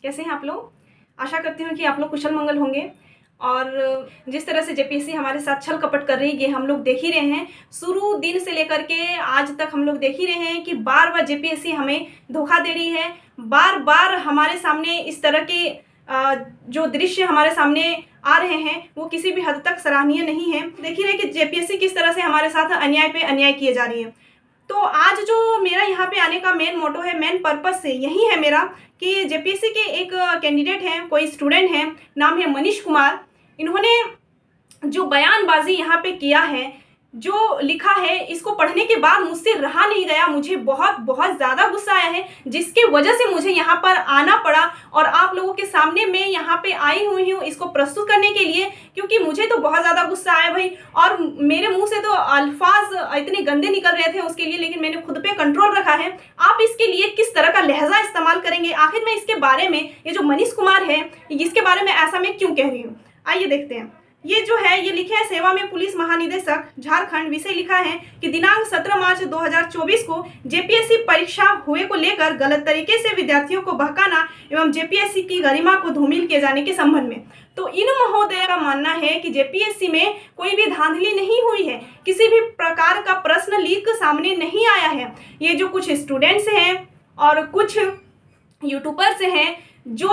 कैसे हैं आप लोग? आशा करती हूँ कि आप लोग कुशल मंगल होंगे। और जिस तरह से जेपीएससी हमारे साथ छल कपट कर रही है, ये हम लोग देख ही रहे हैं। शुरू दिन से लेकर के आज तक हम लोग देख ही रहे हैं कि बार-बार जेपीएससी हमें धोखा दे रही है। बार-बार हमारे सामने इस तरह के जो दृश्य हमारे सामने आ रहे हैं, वो किसी भी हद तक सराहनीय नहीं है। देख ही रहे हैं कि जेपीएससी किस तरह से हमारे साथ अन्याय पे अन्याय किए जा रही है। तो आज जो मेरा यहाँ पे आने का मेन मोटो है, मेन पर्पस से यही है मेरा कि जेपीएससी के एक कैंडिडेट हैं, कोई स्टूडेंट हैं, नाम है मनीष कुमार। इन्होंने जो बयानबाजी यहाँ पे किया है, जो लिखा है, इसको पढ़ने के बाद मुझसे रहा नहीं गया। मुझे बहुत बहुत ज़्यादा गुस्सा आया है, जिसके वजह से मुझे यहाँ पर आना पड़ा और आप लोगों के सामने मैं यहाँ पे आई हुई हूँ इसको प्रस्तुत करने के लिए, क्योंकि मुझे तो बहुत ज़्यादा गुस्सा आया भाई। और मेरे मुंह से तो अल्फाज इतने गंदे निकल रहे थे उसके लिए, लेकिन मैंने खुद पे कंट्रोल रखा है। आप इसके लिए किस तरह का लहजा इस्तेमाल करेंगे? आखिर में इसके बारे में, ये जो मनीष कुमार है, इसके बारे में ऐसा मैं क्यों कह रही हूँ, आइए देखते हैं। ये जो है, ये लिखे है सेवा में पुलिस महानिदेशक झारखंड। विषय लिखा है कि दिनांक 17 मार्च 2024 को जेपीएससी परीक्षा हुए को लेकर गलत तरीके से विद्यार्थियों को बहकाना एवं जेपीएससी की गरिमा को धूमिल किए जाने के संबंध में। तो इन महोदय का मानना है कि जेपीएससी में कोई भी धांधली नहीं हुई है, किसी भी प्रकार का प्रश्न लीक सामने नहीं आया है। ये जो कुछ स्टूडेंट्स हैं और कुछ यूट्यूबर्स हैं जो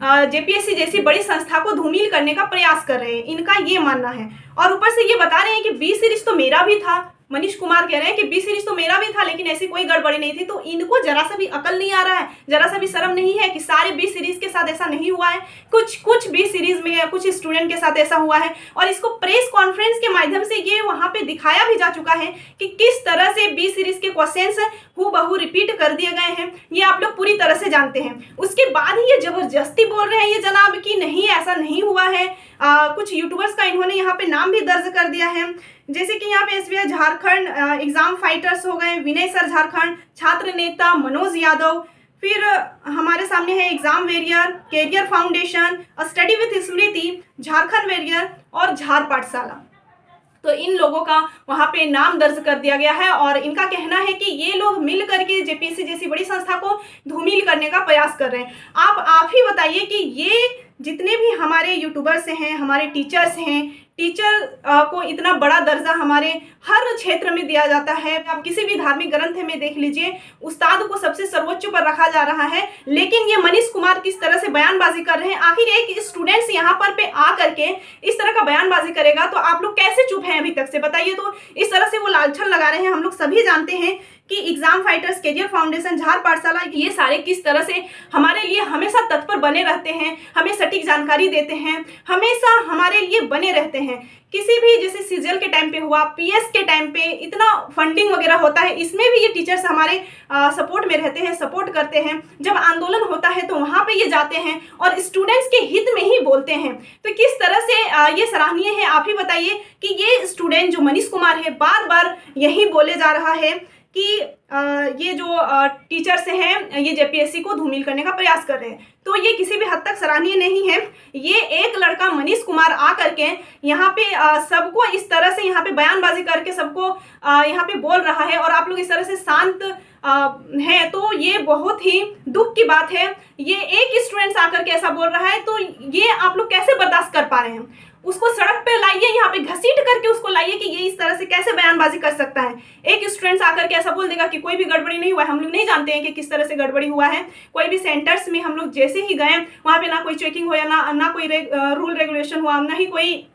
जेपीएससी जैसी बड़ी संस्था को धूमिल करने का प्रयास कर रहे हैं, इनका ये मानना है। और ऊपर से ये बता रहे हैं कि बी सीरीज तो मेरा भी था। मनीष कुमार कह रहे हैं कि बी सीरीज तो मेरा भी था, लेकिन ऐसी कोई गड़बड़ी नहीं थी। तो इनको जरा सा भी अकल नहीं आ रहा है, जरा सा भी शर्म नहीं है कि सारे बी सीरीज के साथ ऐसा नहीं हुआ है, कुछ बी सीरीज में या कुछ स्टूडेंट के साथ ऐसा हुआ है। और इसको प्रेस कॉन्फ्रेंस के माध्यम से ये वहां पे दिखाया भी जा चुका है कि किस तरह से बी सीरीज के क्वेश्चंस हूबहू रिपीट कर दिए गए हैं। ये आप लोग पूरी तरह से जानते हैं। उसके बाद ही ये जबरदस्ती बोल रहे हैं ये जनाब कि नहीं, ऐसा नहीं हुआ है। कुछ यूट्यूबर्स का इन्होंने यहाँ पे नाम भी दर्ज कर दिया है, जैसे कि यहाँ पे एसबीआई झारखंड एग्जाम फाइटर्स हो गए, विनय सर झारखंड, छात्र नेता मनोज यादव, फिर हमारे सामने है exam warrior, career foundation, study with Smriti, Jharkhand warrior और झार पाठशाला। तो इन लोगों का वहाँ पे नाम दर्ज कर दिया गया है और इनका कहना है कि ये लोग मिल करके जेपीएससी जैसी बड़ी संस्था को धूमिल करने का प्रयास कर रहे हैं। आप ही बताइए कि ये जितने भी हमारे यूट्यूबर्स हैं, हमारे टीचर्स हैं, टीचर को इतना बड़ा दर्जा हमारे हर क्षेत्र में दिया जाता है। आप किसी भी धार्मिक ग्रंथ में देख लीजिए, उस्ताद को सबसे सर्वोच्च पर रखा जा रहा है, लेकिन ये मनीष कुमार किस तरह से बयानबाजी कर रहे हैं। आखिर एक स्टूडेंट्स यहाँ पे आ करके इस तरह का बयानबाजी करेगा तो आप लोग कैसे चुप हैं अभी तक से, बताइए। तो इस तरह से वो लालछन लगा रहे हैं। हम लोग सभी जानते हैं कि एग्जाम फाइटर्स, कैरियर फाउंडेशन, झार पाठशाला, ये सारे किस तरह से हमारे लिए हमेशा तत्पर बने रहते हैं, हमें सटीक जानकारी देते हैं, हमेशा हमारे लिए बने रहते हैं। किसी भी जैसे सीजल के टाइम पे हुआ, पीएस के टाइम पे इतना फंडिंग वगैरह होता है, इसमें भी ये टीचर्स हमारे सपोर्ट में रहते हैं, सपोर्ट करते हैं। जब आंदोलन होता है तो वहाँ पे ये जाते हैं और स्टूडेंट्स के हित में ही बोलते हैं। तो किस तरह से ये सराहनीय है, आप ही बताइए कि ये स्टूडेंट जो मनीष कुमार है बार बार यही बोले जा रहा है कि ये जो टीचर्स हैं ये जेपीएससी को धूमिल करने का प्रयास कर रहे हैं। तो ये किसी भी हद तक सराहनीय नहीं है। ये एक लड़का मनीष कुमार आ करके यहाँ पे सबको इस तरह से यहाँ पे बयानबाजी करके सबको यहाँ पे बोल रहा है और आप लोग इस तरह से शांत हैं, तो ये बहुत ही दुख की बात है। ये एक स्टूडेंट आकर के ऐसा बोल रहा है, तो ये आप लोग कैसे बर्दाश्त कर पा रहे हैं? उसको सड़क पे लाइए, यहाँ पे घसीट करके उसको लाइए कि ये इस तरह से कैसे बयानबाजी कर सकता है। एक स्टूडेंट आकर के ऐसा बोल देगा कि कोई भी गड़बड़ी नहीं हुआ है। हम लोग नहीं जानते हैं कि किस तरह से गड़बड़ी हुआ है। कोई भी सेंटर्स में हम लोग जैसे ही गए, वहाँ पे ना कोई चेकिंग हुआ, ना कोई रूल रेगुलेशन हुआ, ना ही कोई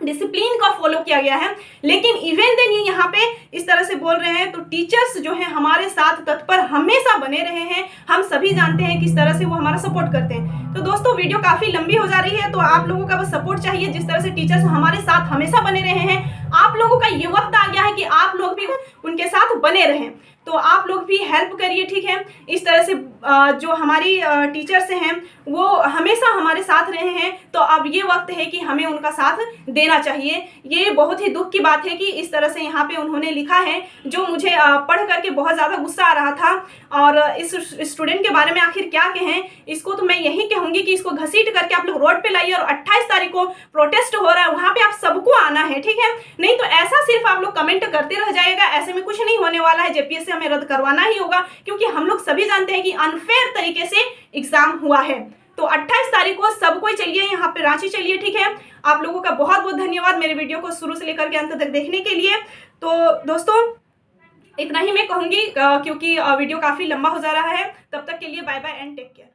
डिसिप्लिन का फॉलो किया गया है। लेकिन इवन देन ये यहाँ पे इस तरह से बोल रहे हैं, तो टीचर्स जो है हमारे साथ तत्पर हमेशा बने रहे हैं। हम सभी जानते हैं किस तरह से वो हमारा सपोर्ट करते हैं। तो दोस्तों, वीडियो काफ़ी लंबी हो जा रही है, तो आप लोगों का बस सपोर्ट चाहिए। जिस तरह से टीचर्स हमारे साथ हमेशा बने रहे हैं, आप लोगों का ये वक्त आ गया है कि आप लोग भी उनके साथ बने रहें। तो आप लोग भी हेल्प करिए, ठीक है। इस तरह से जो हमारी टीचर्स हैं वो हमेशा हमारे साथ रहे हैं, तो अब ये वक्त है कि हमें उनका साथ देना चाहिए। ये बहुत ही दुख की बात है कि इस तरह से यहाँ पे उन्होंने लिखा है, जो मुझे पढ़ करके बहुत ज़्यादा गुस्सा आ रहा था। और इस स्टूडेंट के बारे में आखिर क्या कहें, इसको तो मैं यही कहूँगी कि इसको घसीट करके आप लोग रोड पे लाइए। और 28 तारीख को प्रोटेस्ट हो रहा है, वहाँ पे आप सबको आना है, ठीक है। नहीं तो ऐसा सिर्फ आप लोग कमेंट करते रह जाएगा, ऐसे में कुछ नहीं होने वाला है। जेपीएससी हमें रद्द करवाना ही होगा, क्योंकि हम लोग सभी जानते हैं कि अनफेयर तरीके से एग्ज़ाम हुआ है। तो 28 तारीख को सब कोई चलिए यहाँ पे रांची चलिए, ठीक है। आप लोगों का बहुत बहुत धन्यवाद मेरे वीडियो को शुरू से लेकर के अंत तक देखने के लिए। तो दोस्तों इतना ही मैं कहूँगी, क्योंकि वीडियो काफ़ी लंबा हो जा रहा है। तब तक के लिए bye bye and take care.